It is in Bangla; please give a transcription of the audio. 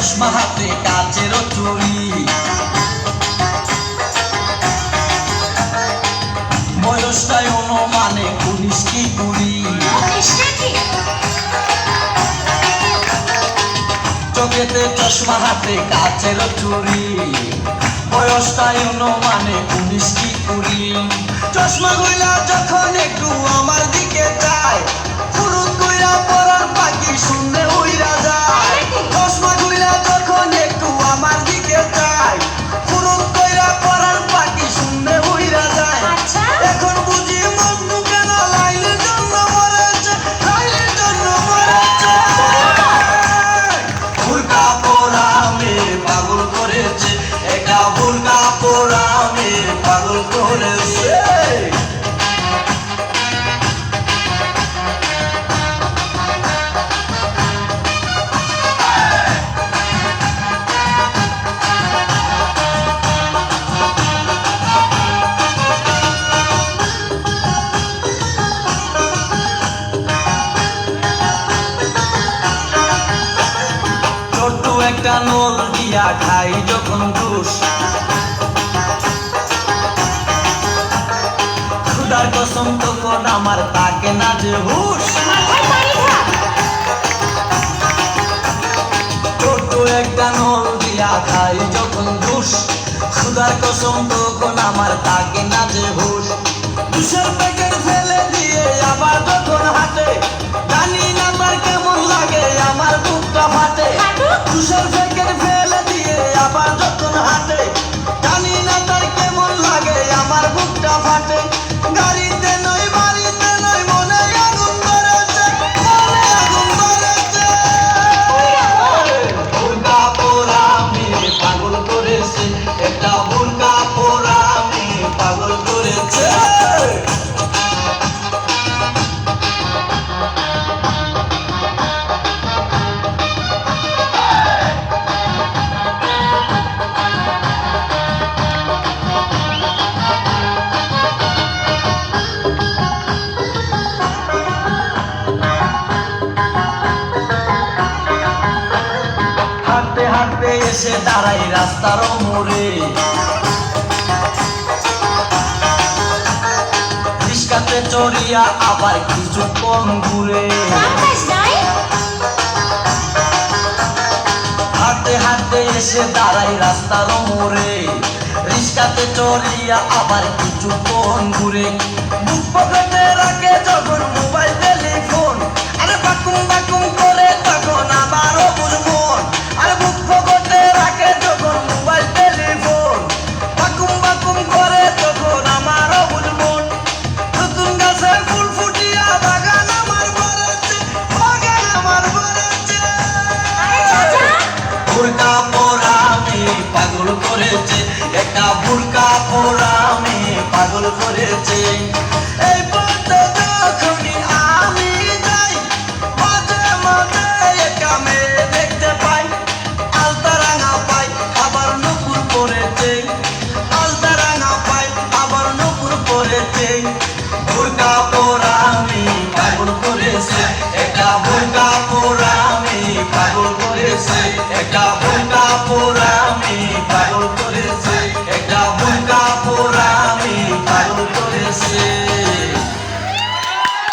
চশমা হাতে কাচের চুড়ি, বয়সটাই অনুমানে 19 কি 20। চোখেতে চশমা হাতে কাচের চুড়ি, বয়সটাই অনুমানে 19 কি 20। চশমা গুলা যখন একটু আমার দিকে যায়, ফুরুত কইরা পরার পাখি শূন্যে উইরা যায়। চশমা গুলা যখন একটু আমার দিকে যায়, ফুরুত কইরা পরার পাখি শূন্যে উইরা যায়। এখন বুঝি মজনু কেন লাইলের জন্য মরেছে, লাইলের জন্য মরেছে। বুরকা পরা মেয়ে পাগল করেছে, একটা বুরকা পরা মেয়ে পাগল করেছে। ছোট্ট একটা নল দিয়া খাই যখন ঘুষ, খুদার কসম তখন আমার তাকে না যে হুশ। ছোট্ট একটা নল দিয়া খাই যখন ঘুষ, খুদার কসম তখন আমার তাকে না যে হুশ। দুশের প্যাকেট ফেলে দিয়ে আবার যখন হাঁটে, জানি না তার কেমন লাগে, আমার বুকটা ফাটে। দুশের প্যাকেট ফেলে দিয়ে আবার যখন হাঁটে, জানি না তার কেমন লাগে, আমার বুকটা ফাটে। গাড়িতে নয় বাড়িতে নয়, মনে আগুন ধরেছে, মনে আগুন ধরেছে। বুরকা পরা মেয়ে পাগল করেছে, একটা বুরকা পরা মেয়ে পাগল করেছে। হাঁটতে হাঁটতে এসে দাঁড়াই রাস্তার মোড়ে, রিস্কাতে চড়িয়া আবার কিছুক্ষণ ঘুরে। হাঁটতে হাঁটতে এসে দাঁড়াই রাস্তার মোড়ে, রিস্কাতে চড়িয়া আবার কিছুক্ষণ ঘুরে। বুক পকেটে রাখে যখন মোবাইল টেলিফোন, আরে বাকুম বাকুম করে তখন আমারও বুঝমন। আরে বুক পকেটে রাখে যখন মোবাইল টেলিফোন, বাকুম বাকুম করে তখন আমারও বুঝমন। নতুন গাছে ফুল ফুটিয়া বাগান আমার ভরেছে, বাগান আমার ভরেছে। বুরকা পরা মেয়ে পাগল করেছে, একটা বুরকা পরা মেয়ে পাগল করেছে।